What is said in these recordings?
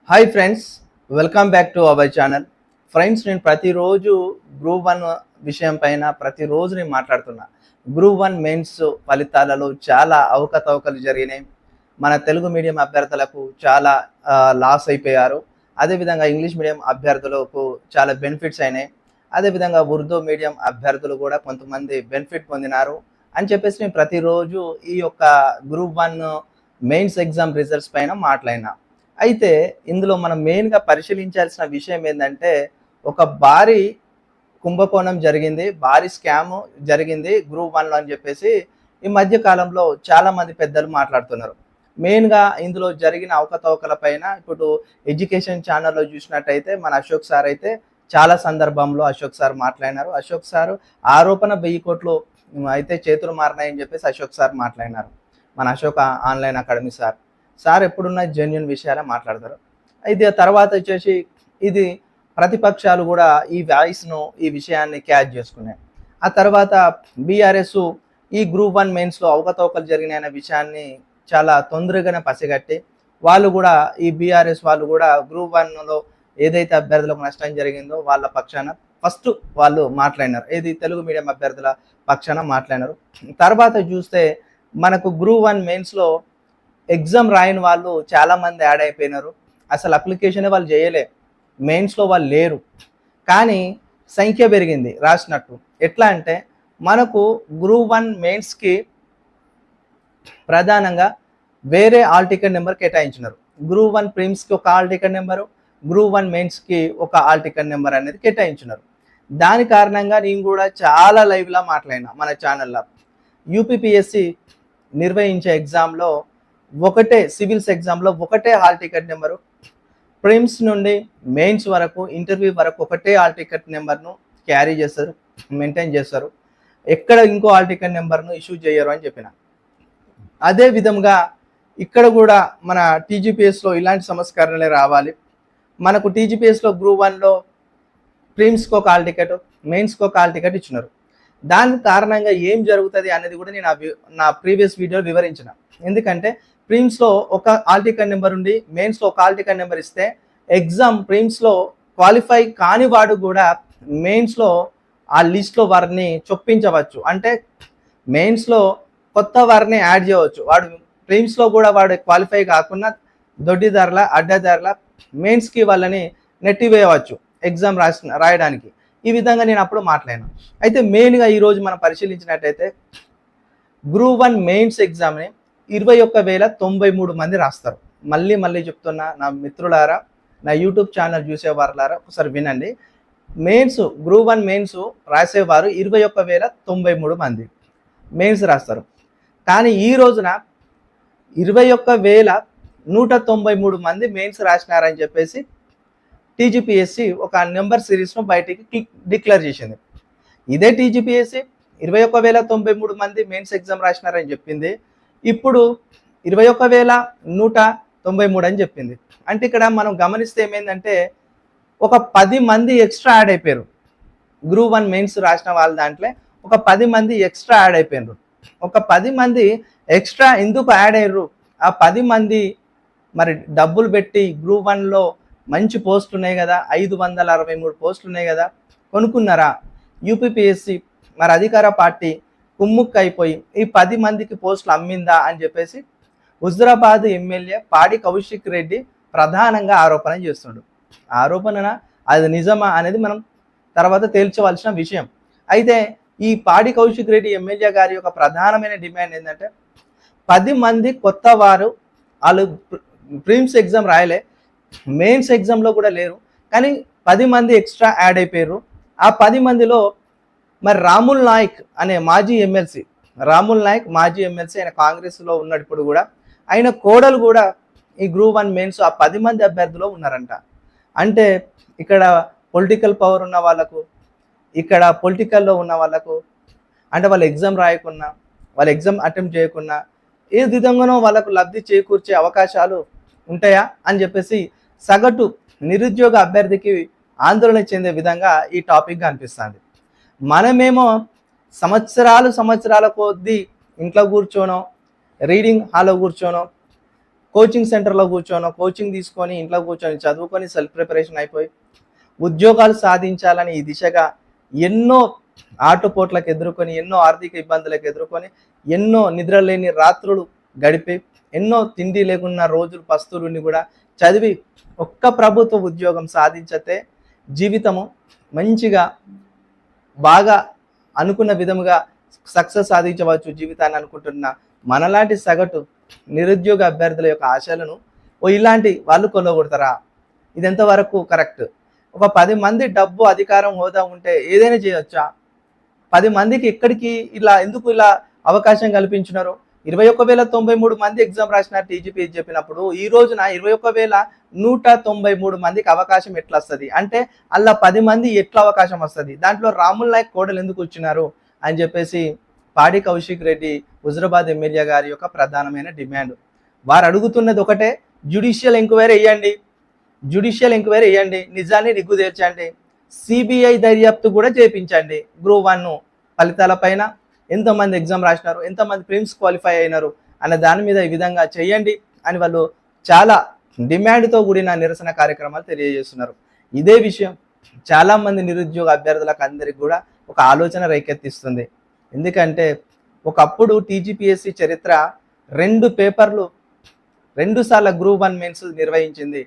Hi friends, welcome back to our channel. Friends, నేను ప్రతిరోజు group one విషయం పైన ప్రతిరోజు నేను మాట్లాడుతున్నా. గ్రూప్ వన్ మెయిన్స్ ఫలితాలలో చాలా అవకతవకలు జరిగినాయి. మన తెలుగు మీడియం అభ్యర్థులకు చాలా లాస్ అయిపోయారు. అదేవిధంగా ఇంగ్లీష్ మీడియం అభ్యర్థులకు చాలా బెనిఫిట్స్ అయినాయి. అదేవిధంగా ఉర్దూ మీడియం అభ్యర్థులు కూడా కొంతమంది బెనిఫిట్ పొందినారు అని చెప్పేసి నేను ప్రతిరోజు ఈ యొక్క group one mains exam results పైన మాట్లాడినా. అయితే ఇందులో మనం మెయిన్గా పరిశీలించాల్సిన విషయం ఏంటంటే, ఒక భారీ కుంభకోణం జరిగింది, భారీ స్కామ్ జరిగింది గ్రూప్ వన్లో అని చెప్పేసి ఈ మధ్య కాలంలో చాలామంది పెద్దలు మాట్లాడుతున్నారు. మెయిన్గా ఇందులో జరిగిన అవకతవకల పైన ఇప్పుడు ఎడ్యుకేషన్ ఛానల్లో చూసినట్టయితే మన అశోక్ సార్ అయితే చాలా సందర్భంలో అశోక్ సార్ మాట్లాడినారు. అశోక్ సార్ ఆరోపణ 1000 కోట్లు అయితే చేతులు మారినాయని చెప్పేసి అశోక్ సార్ మాట్లాడినారు. మన అశోక్ ఆన్లైన్ అకాడమీ సార్ ఎప్పుడున్న జెన్యున్ విషయాలే మాట్లాడతారు. అయితే తర్వాత వచ్చేసి ఇది ప్రతిపక్షాలు కూడా ఈ విషయాన్ని క్యాచ్ చేసుకున్నాయి. ఆ తర్వాత బీఆర్ఎస్ ఈ గ్రూప్ వన్ మెయిన్స్లో అవకతవకలు జరిగినాయన్న విషయాన్ని చాలా తొందరగానే పసిగట్టి వాళ్ళు కూడా ఈ బీఆర్ఎస్ వాళ్ళు కూడా గ్రూప్ వన్లో ఏదైతే అభ్యర్థులకు నష్టం జరిగిందో వాళ్ళ పక్షాన ఫస్ట్ వాళ్ళు మాట్లాడినారు. ఏది తెలుగు మీడియం అభ్యర్థుల పక్షాన మాట్లాడినారు. తర్వాత చూస్తే మనకు గ్రూప్ వన్ మెయిన్స్లో ఎగ్జామ్ రాయని వాళ్ళు చాలామంది యాడ్ అయిపోయినారు. అసలు అప్లికేషనే వాళ్ళు చేయలే, మెయిన్స్లో వాళ్ళు లేరు. కానీ సంఖ్య పెరిగింది రాసినట్టు. ఎట్లా అంటే మనకు గ్రూప్ వన్ మెయిన్స్కి ప్రధానంగా వేరే ఆల్ టికెట్ నెంబర్ కేటాయించినారు. గ్రూప్ వన్ ప్రిమ్స్కి ఒక hall ticket number, group one మెయిన్స్కి ఒక ఆల్ టికెట్ నెంబర్ అనేది కేటాయించినారు. దాని కారణంగా నేను కూడా చాలా లైవ్లా మాట్లాడినా మన ఛానల్లో. యూపీపీఎస్సి నిర్వహించే ఎగ్జామ్లో ఒకటే సివిల్స్ ఎగ్జామ్లో ఒకటే హాల్ టికెట్ నెంబరు, ప్రిమ్స్ నుండి మెయిన్స్ వరకు ఇంటర్వ్యూ వరకు ఒకటే హాల్ టికెట్ నెంబర్ను క్యారీ చేస్తారు, మెయింటైన్ చేస్తారు. ఎక్కడ ఇంకో హాల్ టికెట్ నెంబర్ను ఇష్యూ చేయరు అని చెప్పిన. అదే విధంగా ఇక్కడ కూడా మన టీజీపీఎస్లో ఇలాంటి సంస్కరణలే రావాలి. మనకు టీజీపీఎస్లో గ్రూప్ వన్లో ప్రిమ్స్కి ఒక హాల్ టికెట్, మెయిన్స్కి ఒక హాల్ టికెట్ ఇచ్చినారు. దాని కారణంగా ఏం జరుగుతుంది అనేది కూడా నేను నా ప్రీవియస్ వీడియోలో వివరించిన. ఎందుకంటే ప్రిమ్స్లో ఒక ఆల్ టికెట్ నెంబర్ ఉండి మెయిన్స్లో ఒక ఆల్ టికెట్ నెంబర్ ఇస్తే ఎగ్జామ్ ప్రిమ్స్లో క్వాలిఫై కాని వాడు కూడా మెయిన్స్లో ఆ లిస్ట్లో వారిని చొప్పించవచ్చు. అంటే మెయిన్స్లో కొత్త వారిని యాడ్ చేయవచ్చు. వాడు ప్రిమ్స్లో కూడా వాడు క్వాలిఫై కాకుండా దొడ్డిదారుల అడ్డదారుల మెయిన్స్కి వాళ్ళని నెట్టివేయవచ్చు ఎగ్జామ్ రాయడానికి. ఈ విధంగా నేను అప్పుడు మాట్లాడాను. అయితే మెయిన్గా ఈరోజు మనం పరిశీలించినట్టయితే గ్రూప్ వన్ మెయిన్స్ ఎగ్జామ్ని 21,093 మంది రాస్తారు. మళ్ళీ చెప్తున్నా నా మిత్రులారా, నా యూట్యూబ్ ఛానల్ చూసేవారులారా ఒకసారి వినండి. మెయిన్స్ గ్రూప్ వన్ మెయిన్స్ రాసేవారు 21,093 మంది మెయిన్స్ రాస్తారు. కానీ ఈ రోజున 21,193 మంది మెయిన్స్ రాసినారని చెప్పేసి టీజీపీఎస్సి ఒక నెంబర్ సిరీస్ను బయటికి డిక్లేర్ చేసింది. ఇదే టీజీపీఎస్సి 21,093 మంది మెయిన్స్ ఎగ్జామ్ రాసినారని చెప్పింది. ఇప్పుడు 21,193 అని చెప్పింది. అంటే ఇక్కడ మనం గమనిస్తే ఏమైందంటే ఒక 10 మంది ఎక్స్ట్రా యాడ్ అయిపోయారు. గ్రూప్ వన్ మెయిన్స్ రాసిన వాళ్ళ దాంట్లో ఒక 10 మంది ఎక్స్ట్రా యాడ్ అయిపోయారు. ఒక 10 మంది ఎక్స్ట్రా ఎందుకు యాడ్ అయ్యారు? ఆ 10 మంది మరి డబ్బులు పెట్టి గ్రూప్ వన్లో మంచి పోస్టులు ఉన్నాయి కదా, 563 పోస్టులు ఉన్నాయి కదా, కొనుక్కున్నారా? యూపీపీఎస్సి మరి అధికార పార్టీ కుమ్ముక్కు అయిపోయి ఈ 10 మందికి పోస్టులు అమ్మిందా అని చెప్పేసి హుజురాబాద్ ఎమ్మెల్యే పాడి కౌశిక్ రెడ్డి ప్రధానంగా ఆరోపణ చేస్తున్నాడు. ఆరోపణ అది నిజమా అనేది మనం తర్వాత తేల్చవలసిన విషయం. అయితే ఈ పాడి కౌశిక్ రెడ్డి ఎమ్మెల్యే గారి యొక్క ప్రధానమైన డిమాండ్ ఏంటంటే 10 మంది కొత్త వారు వాళ్ళు ప్రిమ్స్ ఎగ్జామ్ రాయలే, మెయిన్స్ ఎగ్జామ్లో కూడా లేరు, కానీ 10 మంది ఎక్స్ట్రా యాడ్ అయిపోయారు. ఆ 10 మందిలో మరి రాముల్ నాయక్ అనే మాజీ ఎమ్మెల్సీ ఆయన కాంగ్రెస్లో ఉన్నప్పుడు కూడా ఆయన కోడలు కూడా ఈ గ్రూప్ వన్ మెయిన్స్ ఆ 10 మంది అభ్యర్థులు ఉన్నారంట. అంటే ఇక్కడ పొలిటికల్ పవర్ ఉన్న వాళ్ళకు, ఇక్కడ పొలిటికల్లో ఉన్న వాళ్ళకు, అంటే వాళ్ళు ఎగ్జామ్ రాయకున్నా, వాళ్ళు ఎగ్జామ్ అటెంప్ట్ చేయకున్నా ఏ విధంగానో వాళ్ళకు లబ్ధి చేకూర్చే అవకాశాలు ఉంటాయా అని చెప్పేసి సగటు నిరుద్యోగ అభ్యర్థికి ఆందోళన చెందే విధంగా ఈ టాపిక్గా అనిపిస్తుంది. మనమేమో సంవత్సరాల కొద్దీ ఇంట్లో కూర్చోనో, రీడింగ్ హాల్లో కూర్చోనో, కోచింగ్ సెంటర్లో కూర్చోనో కోచింగ్ తీసుకొని ఇంట్లో కూర్చొని చదువుకొని సెల్ఫ్ ప్రిపరేషన్ అయిపోయి ఉద్యోగాలు సాధించాలని ఈ దిశగా ఎన్నో ఆటుపోట్లకు ఎదుర్కొని, ఎన్నో ఆర్థిక ఇబ్బందులకు ఎదుర్కొని, ఎన్నో నిద్రలేని రాత్రులు గడిపి, ఎన్నో తిండి లేకున్న రోజులు పస్తులుండి కూడా చదివి ఒక్క ప్రభుత్వ ఉద్యోగం సాధించితే జీవితము మంచిగా బాగా అనుకున్న విధముగా సక్సెస్ సాధించవచ్చు జీవితాన్ని అనుకుంటున్న మనలాంటి సగటు నిరుద్యోగ అభ్యర్థుల యొక్క ఆశలను ఇలాంటి వాళ్ళు కొనగొడతారా? ఇది ఎంతవరకు కరెక్ట్? ఒక 10 మంది డబ్బు, అధికారం, హోదా ఉంటే ఏదైనా చేయొచ్చా? 10 మందికి ఎక్కడికి ఎందుకు ఇలా అవకాశం కల్పించినారు? 21,093 మంది ఎగ్జామ్ రాసిన టీజీపీ చెప్పినప్పుడు ఈ రోజున 21,193 మందికి అవకాశం ఎట్లా వస్తుంది? అంటే అలా 10 మంది ఎట్లా అవకాశం వస్తుంది? దాంట్లో రాముల్ నాయక్ కోడలు ఎందుకు వచ్చినారు అని చెప్పేసి పాడి కౌశిక్ రెడ్డి హుజరాబాద్ ఎమ్మెల్యే గారి యొక్క ప్రధానమైన డిమాండ్. వారు అడుగుతున్నది ఒకటే, జ్యుడిషియల్ ఎంక్వైరీ వేయండి, నిజాన్ని నిగ్గు తీర్చండి, సిబిఐ దర్యాప్తు కూడా చేపించండి. గ్రూప్ 1 ఫలితాల పైన ఎంతమంది ఎగ్జామ్ రాసినారు, ఎంతమంది ప్రిమ్స్ క్వాలిఫై అయినారు అనే దాని మీద ఈ విధంగా చేయండి అని వాళ్ళు చాలా డిమాండ్తో కూడిన నిరసన కార్యక్రమాలు తెలియజేస్తున్నారు. ఇదే విషయం చాలామంది నిరుద్యోగ అభ్యర్థులకు అందరికీ కూడా ఒక ఆలోచన రేకెత్తిస్తుంది. ఎందుకంటే ఒకప్పుడు టీజీపీఎస్సీ చరిత్ర 2 పేపర్లు 2 సార్ల గ్రూప్ 1 మెయిన్స్ నిర్వహించింది.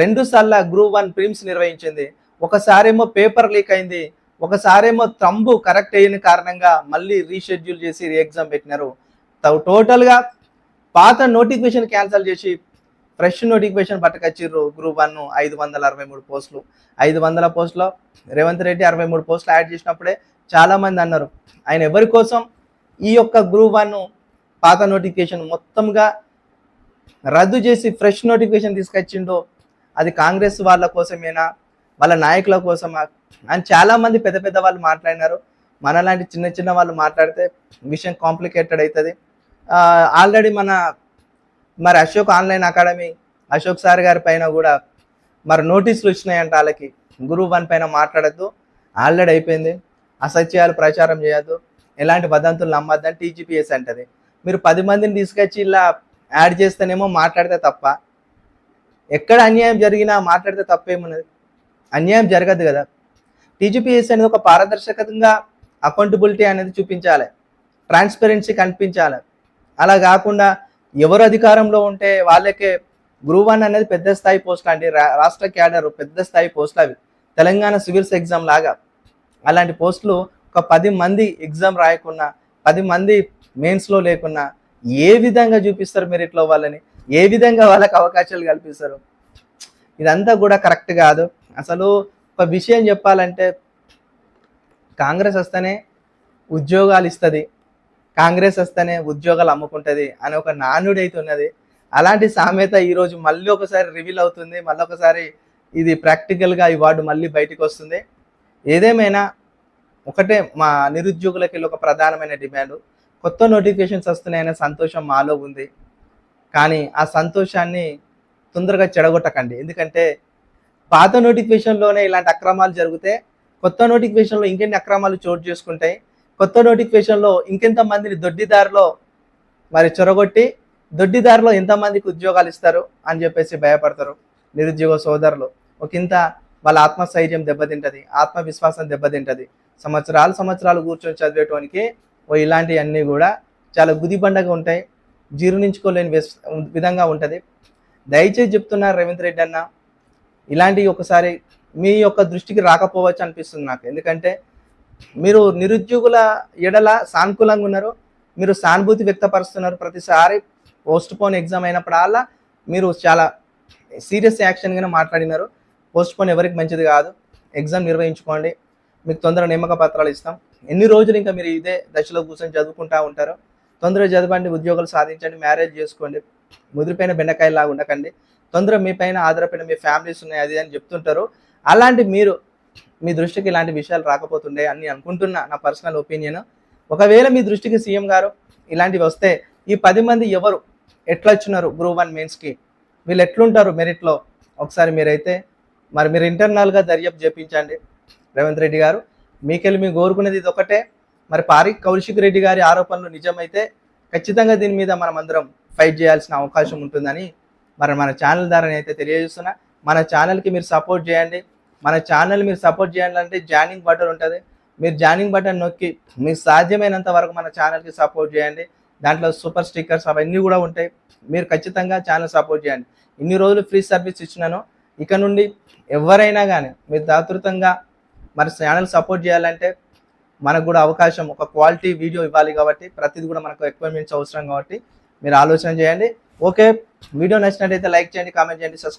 2 సార్ల గ్రూప్ 1 ప్రిమ్స్ నిర్వహించింది. ఒకసారేమో పేపర్ లీక్ అయింది, ఒకసారేమో తంబు కరెక్ట్ అయిన కారణంగా మళ్ళీ రీషెడ్యూల్ చేసి ఎగ్జామ్ పెట్టినారు. టోటల్గా పాత నోటిఫికేషన్ క్యాన్సిల్ చేసి ఫ్రెష్ నోటిఫికేషన్ పట్టుకొచ్చిర్రు. గ్రూప్ 1 563 పోస్టులు, 500 పోస్టులో రేవంత్ రెడ్డి 63 పోస్టులు యాడ్ చేసినప్పుడే చాలామంది అన్నారు ఆయన ఎవరి కోసం ఈ యొక్క గ్రూప్ 1 పాత నోటిఫికేషన్ మొత్తంగా రద్దు చేసి ఫ్రెష్ నోటిఫికేషన్ తీసుకొచ్చిండో అది కాంగ్రెస్ వాళ్ళ కోసమేనా, వాళ్ళ నాయకుల కోసమా అని చాలామంది పెద్ద పెద్ద వాళ్ళు మాట్లాడినారు. మనలాంటి చిన్న చిన్న వాళ్ళు మాట్లాడితే విషయం కాంప్లికేటెడ్ అవుతుంది. ఆల్రెడీ మరి Ashok online academy Ashok sir గారి పైన కూడా మరి నోటీసులు వచ్చినాయంట. వాళ్ళకి గ్రూప్ 1 పైన మాట్లాడద్దు, ఆల్రెడీ అయిపోయింది, అసత్యాలు ప్రచారం చేయొద్దు, ఎలాంటి వదంతులు నమ్మద్దని టీజీపీఎస్ అంటది. మీరు 10 మందిని తీసుకొచ్చి ఇలా యాడ్ చేస్తేనేమో మాట్లాడితే తప్ప, ఎక్కడ అన్యాయం జరిగినా మాట్లాడితే తప్పేమున్నది? అన్యాయం జరగదు కదా. టీజీపీఎస్ అనేది ఒక పారదర్శకంగా అకౌంటబిలిటీ అనేది చూపించాలి, ట్రాన్స్పరెన్సీ కనిపించాలి. అలా కాకుండా ఎవరు అధికారంలో ఉంటే వాళ్ళకే గ్రూప్ 1 అనేది పెద్ద స్థాయి పోస్టులు అండి, రాష్ట్ర క్యాడర్ పెద్ద స్థాయి పోస్టులు అవి, తెలంగాణ సివిల్స్ ఎగ్జామ్ లాగా. అలాంటి పోస్టులు ఒక 10 మంది ఎగ్జామ్ రాయకున్నా, 10 మంది మెయిన్స్లో లేకున్నా ఏ విధంగా చూపిస్తారు మెరిట్లో వాళ్ళని? ఏ విధంగా వాళ్ళకి అవకాశాలు కల్పిస్తారు? ఇదంతా కూడా కరెక్ట్ కాదు. అసలు ఒక విషయం చెప్పాలంటే కాంగ్రెస్ వస్తేనే ఉద్యోగాలు ఇస్తుంది, కాంగ్రెస్ వస్తేనే ఉద్యోగాలు అమ్ముకుంటుంది అని ఒక నానుడి అయితే ఉన్నది. అలాంటి సామెత ఈరోజు మళ్ళీ ఒకసారి రివీల్ అవుతుంది, మళ్ళీ ఒకసారి ఇది ప్రాక్టికల్గా ఈ వార్డు మళ్ళీ బయటకు వస్తుంది. ఏదేమైనా ఒకటే మా నిరుద్యోగులకి ఒక ప్రధానమైన డిమాండ్, కొత్త నోటిఫికేషన్స్ వస్తున్నాయనే సంతోషం మాలో ఉంది, కానీ ఆ సంతోషాన్ని తొందరగా చెడగొట్టకండి. ఎందుకంటే పాత నోటిఫికేషన్లోనే ఇలాంటి అక్రమాలు జరిగితే కొత్త నోటిఫికేషన్లో ఇంకెన్ని అక్రమాలు చోటు చేసుకుంటాయి, కొత్త నోటిఫికేషన్లో ఇంకెంతమందిని దొడ్డిదారిలో మరి చొరగొట్టి దొడ్డిదారిలో ఎంతమందికి ఉద్యోగాలు ఇస్తారు అని చెప్పేసి భయపడతారు నిరుద్యోగ సోదరులు. ఒకంత వాళ్ళ ఆత్మస్థైర్యం దెబ్బతింటుంది, ఆత్మవిశ్వాసం దెబ్బతింటుంది. సంవత్సరాలు కూర్చొని చదివేటానికి ఇలాంటివన్నీ కూడా చాలా గుదిబండగా ఉంటాయి, జీర్ణించుకోలేని విధంగా ఉంటుంది. దయచేసి చెప్తున్నారు రేవంత్ రెడ్డి అన్న, ఇలాంటివి ఒకసారి మీ యొక్క దృష్టికి రాకపోవచ్చు అనిపిస్తుంది నాకు. ఎందుకంటే మీరు నిరుద్యోగుల ఎడల సానుకూలంగా ఉన్నారు, మీరు సానుభూతి వ్యక్తపరుస్తున్నారు. ప్రతిసారి పోస్ట్ పోన్ ఎగ్జామ్ అయినప్పుడల్లా మీరు చాలా సీరియస్ యాక్షన్గానే మాట్లాడినారు. పోస్ట్ పోన్ ఎవరికి మంచిది కాదు, ఎగ్జామ్ నిర్వహించుకోండి, మీకు తొందరగా నియామక పత్రాలు ఇస్తాం. ఎన్ని రోజులు ఇంకా మీరు ఇదే దశలో కూర్చొని చదువుకుంటూ ఉంటారో? తొందరగా చదవండి, ఉద్యోగాలు సాధించండి, మ్యారేజ్ చేసుకోండి, ముదిరిపోయిన బెండకాయలాగా ఉండకండి. తొందరగా మీ పైన ఆధారపడిన మీ ఫ్యామిలీస్ ఉన్నాయి అది అని చెప్తుంటారు. అలాంటి మీరు మీ దృష్టికి ఇలాంటి విషయాలు రాకపోతుండే అని అనుకుంటున్నా, నా పర్సనల్ ఒపీనియన్. ఒకవేళ మీ దృష్టికి సీఎం గారు ఇలాంటివి వస్తే ఈ 10 మంది ఎవరు ఎట్లా వచ్చినారు గ్రూప్ 1 మెయిన్స్కి, వీళ్ళు ఎట్లుంటారు మెరిట్లో? ఒకసారి మీరైతే మీరు ఇంటర్నల్గా దర్యాప్తు చేపించండి. రేవంత్ రెడ్డి గారు మీకెళ్ళి మేము కోరుకునేది ఇది ఒకటే, మరి పాడి కౌశిక్ రెడ్డి గారి ఆరోపణలు నిజమైతే ఖచ్చితంగా దీని మీద మనం అందరం ఫైట్ చేయాల్సిన అవకాశం ఉంటుందని మరి మన ఛానల్ ద్వారా నేనైతే తెలియజేస్తున్నా. మన ఛానల్కి మీరు సపోర్ట్ చేయండి. మన ఛానల్ మీరు సపోర్ట్ చేయాలంటే జాయినింగ్ బటన్ ఉంటుంది. మీరు జాయినింగ్ బటన్ నొక్కి మీకు సాధ్యమైనంత వరకు మన ఛానల్కి సపోర్ట్ చేయండి. దాంట్లో సూపర్ స్టిక్కర్స్ అవన్నీ కూడా ఉంటాయి. మీరు ఖచ్చితంగా ఛానల్ సపోర్ట్ చేయండి. ఇన్ని రోజులు ఫ్రీ సర్వీస్ ఇచ్చినాను. ఇక నుండి ఎవరైనా కానీ మీరు దాతృతంగా మరి ఛానల్ సపోర్ట్ చేయాలంటే మనకు కూడా అవకాశం, ఒక క్వాలిటీ వీడియో ఇవ్వాలి కాబట్టి ప్రతిదీ కూడా మనకు ఎక్విప్మెంట్స్ అవసరం కాబట్టి మీరు ఆలోచన చేయండి. ఓకే, వీడియో నచ్చినట్టయితే లైక్ చేయండి, కామెంట్ చేయండి, సబ్స్క్రైబ్